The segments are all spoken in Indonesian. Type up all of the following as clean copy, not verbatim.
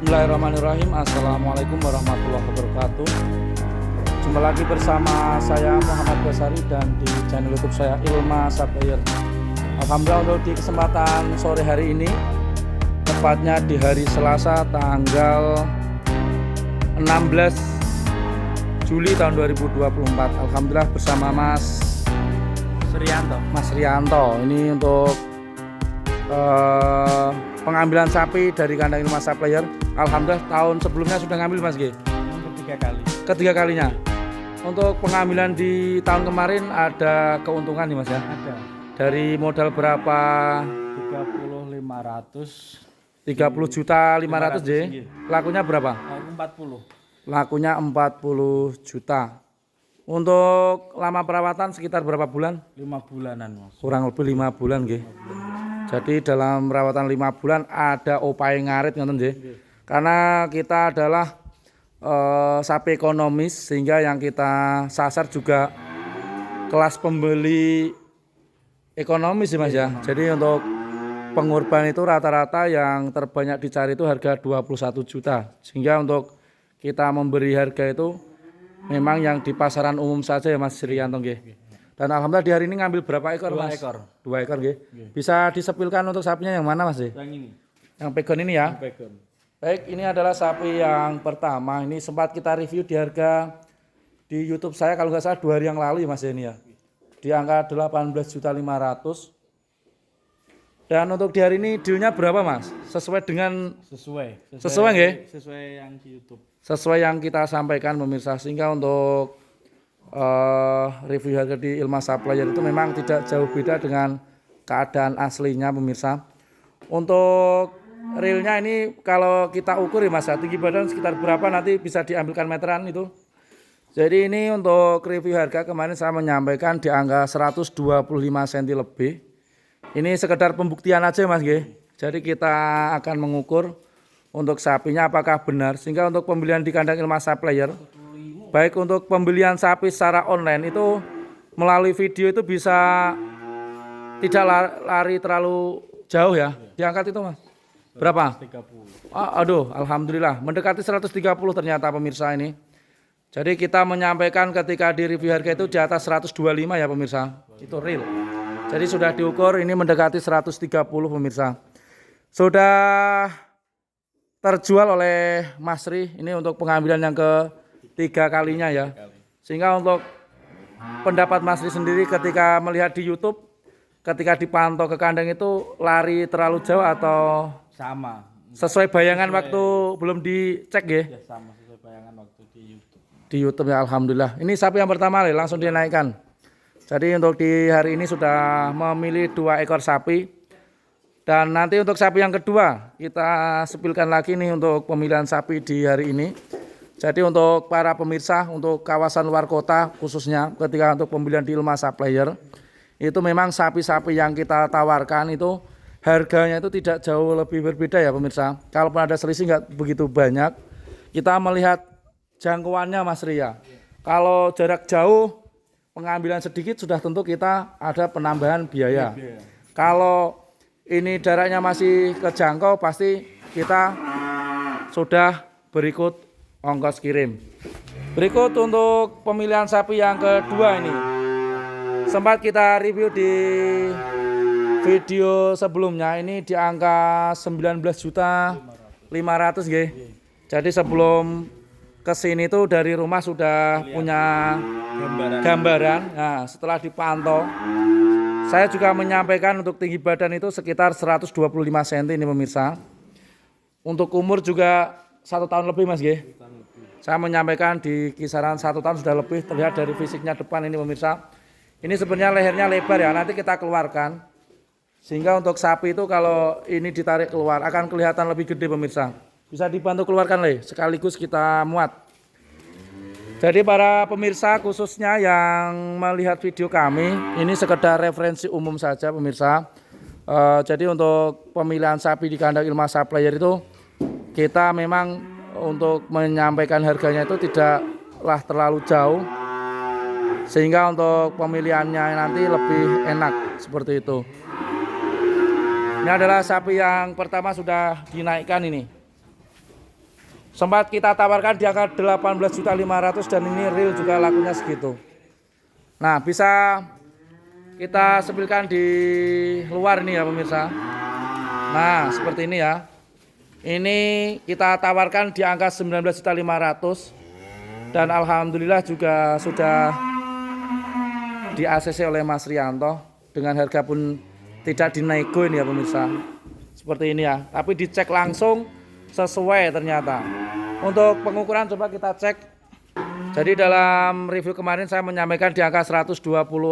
Bismillahirrahmanirrahim. Assalamualaikum warahmatullahi wabarakatuh. Jumpa lagi bersama saya Muhammad Basari dan di channel YouTube saya Ilma Supplier. Alhamdulillah untuk di kesempatan sore hari ini, tepatnya di hari Selasa tanggal 16 Juli tahun 2024. Alhamdulillah bersama Mas Rianto. Ini untuk pengambilan sapi dari kandang Ilma Supplier. Alhamdulillah tahun sebelumnya sudah ngambil Mas G. Ketiga kalinya. Untuk pengambilan di tahun kemarin ada keuntungan nih Mas ya? Ada. Dari modal berapa? 30 juta 500 J. Lakunya berapa? Aku 40. Lakunya 40 juta. Untuk lama perawatan sekitar berapa bulan? 5 bulanan Mas. Kurang lebih 5 bulan G. Jadi dalam perawatan 5 bulan ada upaya ngarit ngoten nggih. Karena kita adalah sapi ekonomis, sehingga yang kita sasar juga kelas pembeli ekonomis sih Mas ya. Jadi untuk pengorban itu rata-rata yang terbanyak dicari itu harga 21 juta. Sehingga untuk kita memberi harga itu memang yang di pasaran umum saja ya Mas Rianto nggih. Dan alhamdulillah di hari ini ngambil berapa ekor Mas? 2 ekor nggih. Bisa disepilkan untuk sapinya yang mana Mas? Yang ini. Yang pegon ini ya. Pegon. Baik, ini adalah sapi yang pertama. Ini sempat kita review di harga di YouTube saya kalau nggak salah 2 hari yang lalu ya Mas ini ya. Di angka 18.500.000. Dan untuk di hari ini dealnya berapa Mas? Sesuai dengan Sesuai nggih? Sesuai yang di YouTube. Sesuai yang kita sampaikan pemirsa, sehingga untuk review harga di Ilma Supplier itu memang tidak jauh beda dengan keadaan aslinya pemirsa. Untuk realnya ini kalau kita ukur ya Mas, tinggi badan sekitar berapa nanti bisa diambilkan meteran itu. Jadi ini untuk review harga kemarin saya menyampaikan di angka 125 cm lebih. Ini sekedar pembuktian aja Mas G. Jadi kita akan mengukur untuk sapinya apakah benar, sehingga untuk pembelian di kandang Ilma Supplier, baik untuk pembelian sapi secara online itu melalui video itu bisa tidak lari terlalu jauh ya. Diangkat itu Mas. Berapa? 130. Aduh, alhamdulillah mendekati 130 ternyata pemirsa ini. Jadi kita menyampaikan ketika di review harga itu di atas 125 ya pemirsa. Itu real. Jadi sudah diukur ini mendekati 130 pemirsa. Sudah terjual oleh Mas Ri ini untuk pengambilan yang ketiga kalinya ya. Sehingga untuk pendapat Mas Ri sendiri ketika melihat di YouTube, ketika dipantau ke kandang itu lari terlalu jauh atau Sama. sesuai bayangan waktu belum dicek ya? Ya sama sesuai bayangan waktu di YouTube. Di YouTube ya alhamdulillah. Ini sapi yang pertama langsung dinaikkan. Jadi untuk di hari ini sudah memilih 2 ekor sapi. Dan nanti untuk sapi yang kedua kita sepilkan lagi nih untuk pemilihan sapi di hari ini. Jadi untuk para pemirsa untuk kawasan luar kota khususnya ketika untuk pembelian di Ilma Supplier, itu memang sapi-sapi yang kita tawarkan itu harganya itu tidak jauh lebih berbeda ya pemirsa. Kalaupun ada selisih nggak begitu banyak, kita melihat jangkauannya Mas Ria. Kalau jarak jauh pengambilan sedikit sudah tentu kita ada penambahan biaya. Kalau ini jaraknya masih kejangkau pasti kita sudah berikut ongkos kirim. Berikut untuk pemilihan sapi yang kedua ini. Sempat kita review di video sebelumnya ini di angka 19.500.000 nggih. Jadi sebelum kesini tuh dari rumah sudah punya gambaran. Nah, setelah dipantau saya juga menyampaikan untuk tinggi badan itu sekitar 125 cm ini pemirsa. Untuk umur juga 1 tahun lebih Mas G. Saya menyampaikan di kisaran 1 tahun sudah lebih, terlihat dari fisiknya depan ini pemirsa. Ini sebenarnya lehernya lebar ya, nanti kita keluarkan. Sehingga untuk sapi itu kalau ini ditarik keluar akan kelihatan lebih gede pemirsa. Bisa dibantu keluarkan sekaligus kita muat. Jadi para pemirsa khususnya yang melihat video kami, ini sekedar referensi umum saja pemirsa. Jadi untuk pemilihan sapi di kandang Ilma Supplier itu kita memang untuk menyampaikan harganya itu tidaklah terlalu jauh. Sehingga untuk pemilihannya nanti lebih enak seperti itu. Ini adalah sapi yang pertama sudah dinaikkan ini. Sempat kita tawarkan di angka 18.500.000 dan ini real juga lakunya segitu. Nah, bisa kita sepilkan di luar ini ya pemirsa. Nah, seperti ini ya. Ini kita tawarkan di angka 19.500.000 dan alhamdulillah juga sudah di ACC oleh Mas Rianto dengan harga pun tidak dinego ini ya pemirsa. Seperti ini ya. Tapi dicek langsung sesuai ternyata. Untuk pengukuran coba kita cek. Jadi dalam review kemarin saya menyampaikan di angka 120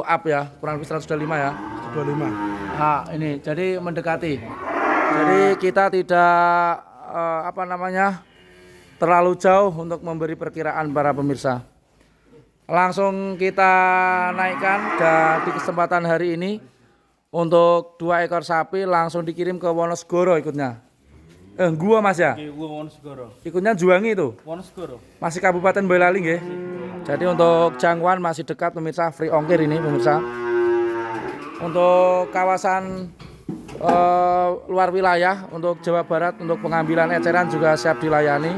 up ya, kurang lebih 125 ya. 25. Nah, ini jadi mendekati. Jadi kita tidak terlalu jauh untuk memberi perkiraan para pemirsa. Langsung kita naikkan dan di kesempatan hari ini untuk 2 ekor sapi langsung dikirim ke Wonosegoro ikutnya. Gua Mas ya? Gua Wonosegoro. Ikutnya Juwangi itu. Wonosegoro. Masih Kabupaten Boyolali nggih. Jadi untuk jangkauan masih dekat pemirsa, free ongkir ini pemirsa. Untuk kawasan luar wilayah, untuk Jawa Barat, untuk pengambilan eceran juga siap dilayani.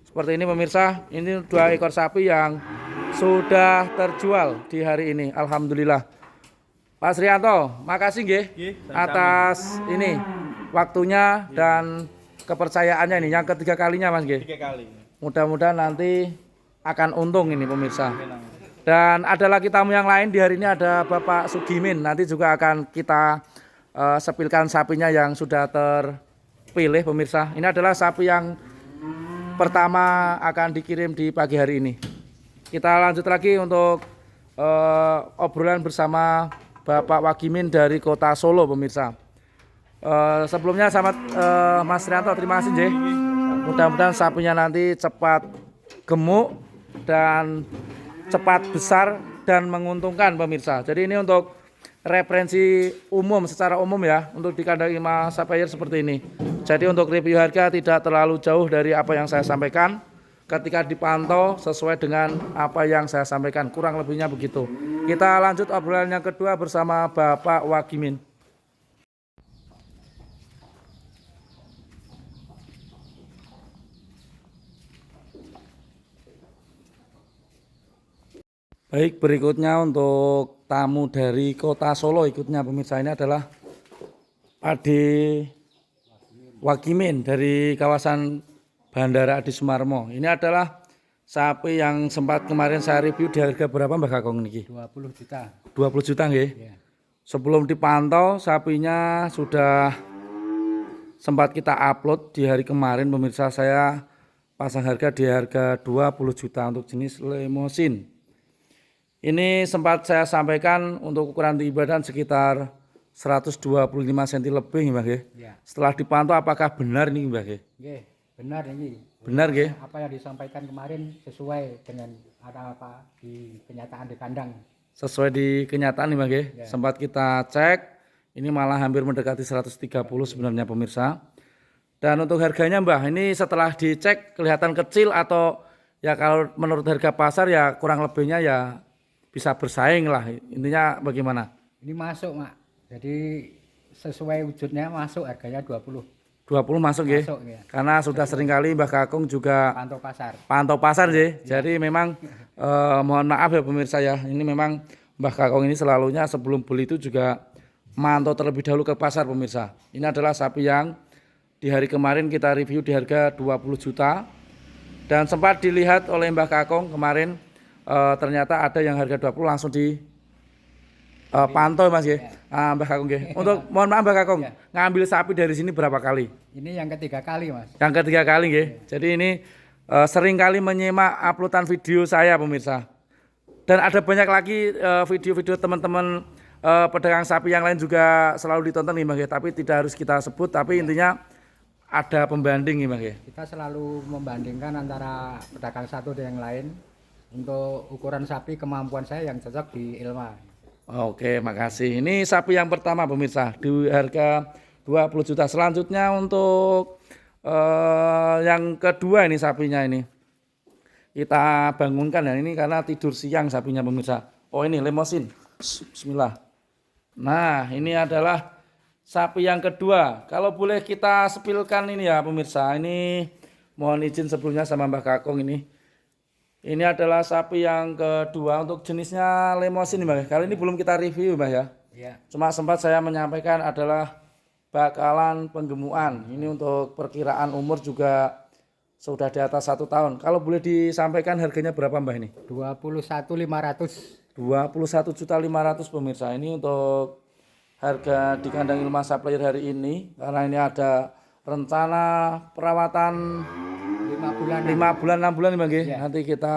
Seperti ini pemirsa, ini 2 ekor sapi yang sudah terjual di hari ini. Alhamdulillah. Pak Srianto, makasih nggih atas ini waktunya dan kepercayaannya ini yang ketiga kalinya Mas nggih. 3 kali. Mudah-mudahan nanti akan untung ini pemirsa. Dan ada lagi tamu yang lain di hari ini ada Bapak Sugimin. Nanti juga akan kita sepilkan sapinya yang sudah terpilih pemirsa. Ini adalah sapi yang pertama akan dikirim di pagi hari ini. Kita lanjut lagi untuk obrolan bersama Bapak Wagimin dari Kota Solo pemirsa. Sebelumnya selamat Mas Rianto, terima kasih nggih. Mudah-mudahan sapinya nanti cepat gemuk dan cepat besar dan menguntungkan pemirsa. Jadi ini untuk referensi umum secara umum ya untuk di kandang Mas Sapphire seperti ini. Jadi untuk review harga tidak terlalu jauh dari apa yang saya sampaikan. Ketika dipantau sesuai dengan apa yang saya sampaikan, kurang lebihnya begitu. Kita lanjut obrolan yang kedua bersama Bapak Wagimin. Baik, berikutnya untuk tamu dari Kota Solo ikutnya pemirsa ini adalah Ade Wagimin dari kawasan Bandara Adi Sumarmo. Ini adalah sapi yang sempat kemarin saya review di harga berapa Mbak Kakong niki? 20 juta. 20 juta nggih. Iya. Sebelum dipantau sapinya sudah sempat kita upload di hari kemarin pemirsa, saya pasang harga di harga 20 juta untuk jenis Limousin. Ini sempat saya sampaikan untuk ukuran tinggi badan sekitar 125 cm lebih Mbak nggih. Iya. Setelah dipantau apakah benar ini Mbak nggih? Nggih, benar ini. Benar nggih? Apa yang disampaikan kemarin sesuai dengan apa di kenyataan di kandang. Sesuai di kenyataan nih Mbak nggih. Ya. Sempat kita cek, ini malah hampir mendekati 130 sebenarnya pemirsa. Dan untuk harganya Mbak, ini setelah dicek kelihatan kecil atau ya kalau menurut harga pasar ya kurang lebihnya ya bisa bersaing lah. Intinya bagaimana? Ini masuk, Mak. Jadi sesuai wujudnya masuk harganya 20. 20 masuk nggih. Masuk ya. Karena sudah sering kali Mbah Kakung juga Pantau pasar sih. Jadi memang mohon maaf ya pemirsa ya. Ini memang Mbah Kakung ini selalunya sebelum beli itu juga mantau terlebih dahulu ke pasar pemirsa. Ini adalah sapi yang di hari kemarin kita review di harga 20 juta. Dan sempat dilihat oleh Mbah Kakung kemarin ternyata ada yang harga 20 langsung di pantau Mas ya. Mbah Kakung nggih. Untuk mohon maaf Mbah Kakung, ngambil sapi dari sini berapa kali? Ini yang ketiga kali, Mas. Yang ketiga kali nggih. Jadi ini sering kali menyimak uploadan video saya pemirsa. Dan ada banyak lagi video-video teman-teman pedagang sapi yang lain juga selalu ditonton nih Mbah nggih, tapi tidak harus kita sebut, tapi intinya ada pembanding nih Mbah nggih. Kita selalu membandingkan antara pedagang satu dengan yang lain. Untuk ukuran sapi kemampuan saya yang cocok di Ilma. Oke, makasih. Ini sapi yang pertama pemirsa di harga 20 juta. Selanjutnya untuk yang kedua ini sapinya ini. Kita bangunkan ya ini karena tidur siang sapinya pemirsa. Oh ini Limousin. Bismillah. Nah, ini adalah sapi yang kedua. Kalau boleh kita sepilkan ini ya pemirsa. Ini mohon izin sebelumnya sama Mbah Kakung ini. Ini adalah sapi yang kedua untuk jenisnya Limousin Mbah. Kali ini belum kita review Mbah ya. Iya. Cuma sempat saya menyampaikan adalah bakalan penggemukan. Ini untuk perkiraan umur juga sudah di atas 1 tahun. Kalau boleh disampaikan harganya berapa Mbah ini? 21.500. 21.500.000 pemirsa. Ini untuk harga di kandang Ilma Supplier hari ini. Karena ini ada rencana perawatan 5 bulan 6 bulan Bang. Ya. Nanti kita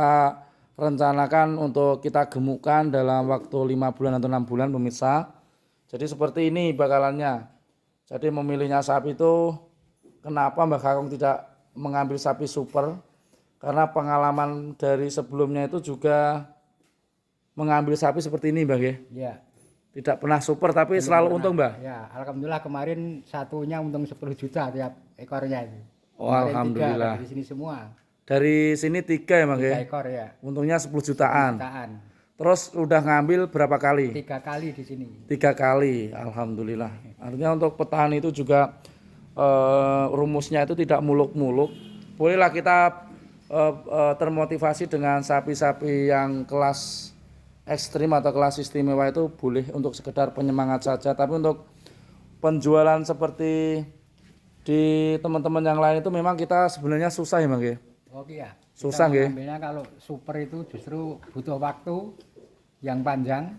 rencanakan untuk kita gemukkan dalam waktu 5 bulan atau 6 bulan pemirsa. Jadi seperti ini bakalannya. Jadi memilihnya sapi itu kenapa Mbak Kakung tidak mengambil sapi super? Karena pengalaman dari sebelumnya itu juga mengambil sapi seperti ini Mbak. Ya. Tidak pernah super tapi selalu untung Mbak. Ya, alhamdulillah kemarin satunya untung 10 juta tiap ekornya itu. Oh, Kemarin alhamdulillah. 3, di sini semua. Dari sini 3 ya Mbak. 3 ekor ya. Untungnya 10 jutaan. Jutaan. Terus udah ngambil berapa kali? 3 kali di sini. 3 kali, alhamdulillah. Artinya untuk petani itu juga rumusnya itu tidak muluk-muluk. Bolehlah kita termotivasi dengan sapi-sapi yang kelas ekstrim atau kelas istimewa itu boleh untuk sekedar penyemangat saja. Tapi untuk penjualan seperti di teman-teman yang lain itu memang kita sebenarnya susah ya Bang. Oke ya. Susah nggih. Ambilnya kalau super itu justru butuh waktu yang panjang.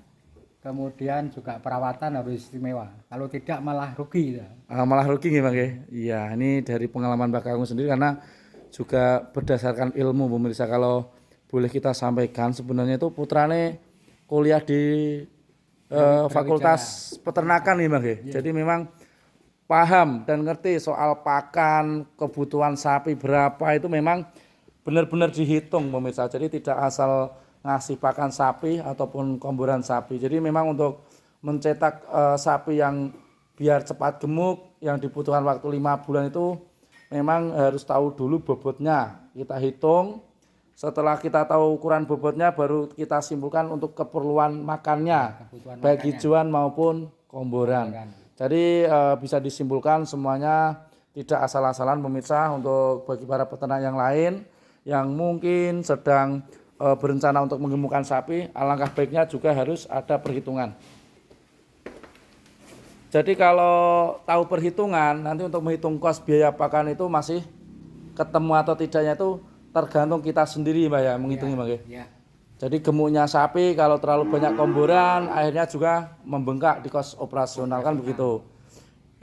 Kemudian juga perawatan harus istimewa. Kalau tidak malah rugi ya. Malah rugi nggih Bang. Iya, ini dari pengalaman Mbak Kakung sendiri karena juga berdasarkan ilmu pemirsa. Kalau boleh kita sampaikan sebenarnya itu putrane kuliah di Fakultas Peternakan nih Bang. Jadi memang paham dan ngerti soal pakan, kebutuhan sapi berapa itu memang benar-benar dihitung pemirsa. Jadi tidak asal ngasih pakan sapi ataupun komboran sapi. Jadi memang untuk mencetak sapi yang biar cepat gemuk yang dibutuhkan waktu 5 bulan itu memang harus tahu dulu bobotnya. Kita hitung, setelah kita tahu ukuran bobotnya baru kita simpulkan untuk keperluan makannya, baik hijauan maupun komboran. Jadi bisa disimpulkan semuanya tidak asal-asalan pemirsa. Untuk bagi para peternak yang lain yang mungkin sedang berencana untuk menggemukkan sapi, alangkah baiknya juga harus ada perhitungan. Jadi kalau tahu perhitungan, nanti untuk menghitung kos biaya pakan itu masih ketemu atau tidaknya itu tergantung kita sendiri Mbak ya, menghitungnya Mbak ya. Jadi gemuknya sapi kalau terlalu banyak komboran akhirnya juga membengkak di kos operasional kan begitu.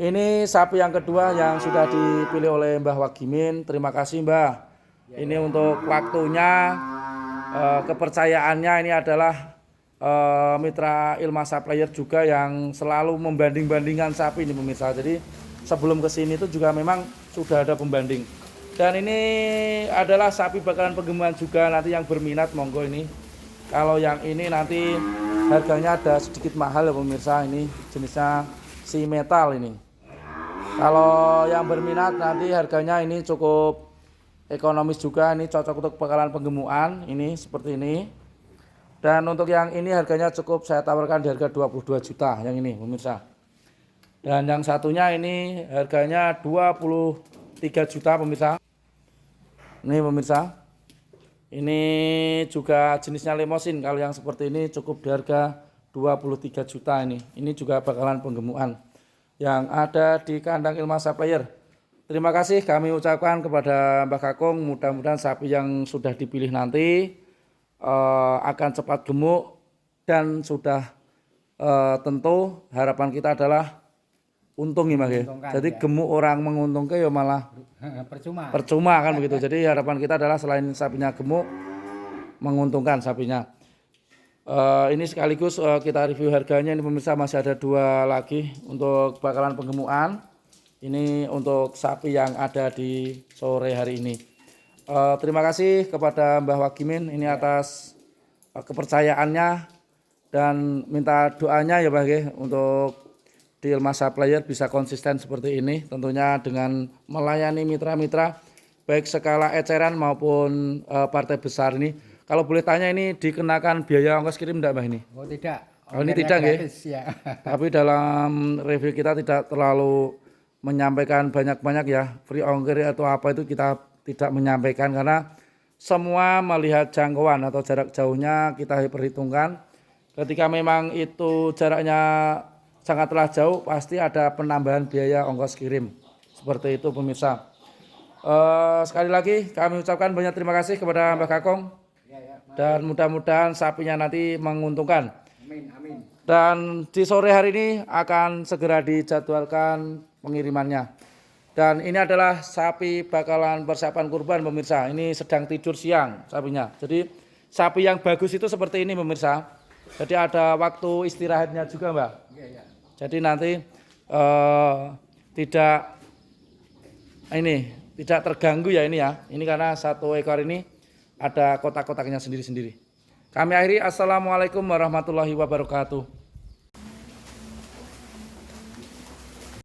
Ini sapi yang kedua yang sudah dipilih oleh Mbah Wagimin. Terima kasih Mbah. Ini untuk waktunya, kepercayaannya. Ini adalah mitra Ilma Supplier juga yang selalu membanding-bandingkan sapi ini pemirsa. Jadi sebelum kesini itu juga memang sudah ada pembanding. Dan ini adalah sapi bakalan penggemukan juga nanti yang berminat monggo ini. Kalau yang ini nanti harganya ada sedikit mahal ya pemirsa, ini jenisnya si metal ini. Kalau yang berminat nanti harganya ini cukup ekonomis juga, ini cocok untuk bakalan penggemukan ini seperti ini. Dan untuk yang ini harganya cukup saya tawarkan di harga 22 juta yang ini pemirsa. Dan yang satunya ini harganya 23 juta pemirsa. Ini pemirsa. Ini juga jenisnya Limousin. Kalau yang seperti ini cukup di harga 23 juta ini. Ini juga bakalan penggemukan yang ada di kandang Ilma Supplier. Terima kasih kami ucapkan kepada Mbak Kakung. Mudah-mudahan sapi yang sudah dipilih nanti akan cepat gemuk dan sudah tentu harapan kita adalah untung ya Mas. Jadi gemuk orang menguntungkan ya malah percuma kan begitu. Jadi harapan kita adalah selain sapinya gemuk menguntungkan sapinya. Ini sekaligus kita review harganya. Ini pemirsa masih ada 2 lagi untuk bakalan penggemukan. Ini untuk sapi yang ada di sore hari ini. Terima kasih kepada Mbah Wagimin ini atas kepercayaannya dan minta doanya ya Mbah untuk di Ilma Supplier bisa konsisten seperti ini, tentunya dengan melayani mitra-mitra baik skala eceran maupun partai besar ini. Kalau boleh tanya ini dikenakan biaya ongkos kirim enggak Mbah ini? Oh tidak. Oh ini tidak ya. Tapi dalam review kita tidak terlalu menyampaikan banyak-banyak ya, free ongkir atau apa itu kita tidak menyampaikan karena semua melihat jangkauan atau jarak jauhnya kita perhitungkan. Ketika memang itu jaraknya sangatlah jauh, pasti ada penambahan biaya ongkos kirim. Seperti itu pemirsa. Sekali lagi kami ucapkan banyak terima kasih kepada Mbah Kakung. Dan mudah-mudahan sapinya nanti menguntungkan. Amin, amin. Dan di sore hari ini akan segera dijadwalkan pengirimannya. Dan ini adalah sapi bakalan persiapan kurban pemirsa. Ini sedang tidur siang sapinya. Jadi sapi yang bagus itu seperti ini pemirsa. Jadi ada waktu istirahatnya juga Mbak. Jadi nanti tidak terganggu ya ini ya. Ini karena satu ekor ini ada kotak-kotaknya sendiri-sendiri. Kami akhiri, assalamualaikum warahmatullahi wabarakatuh.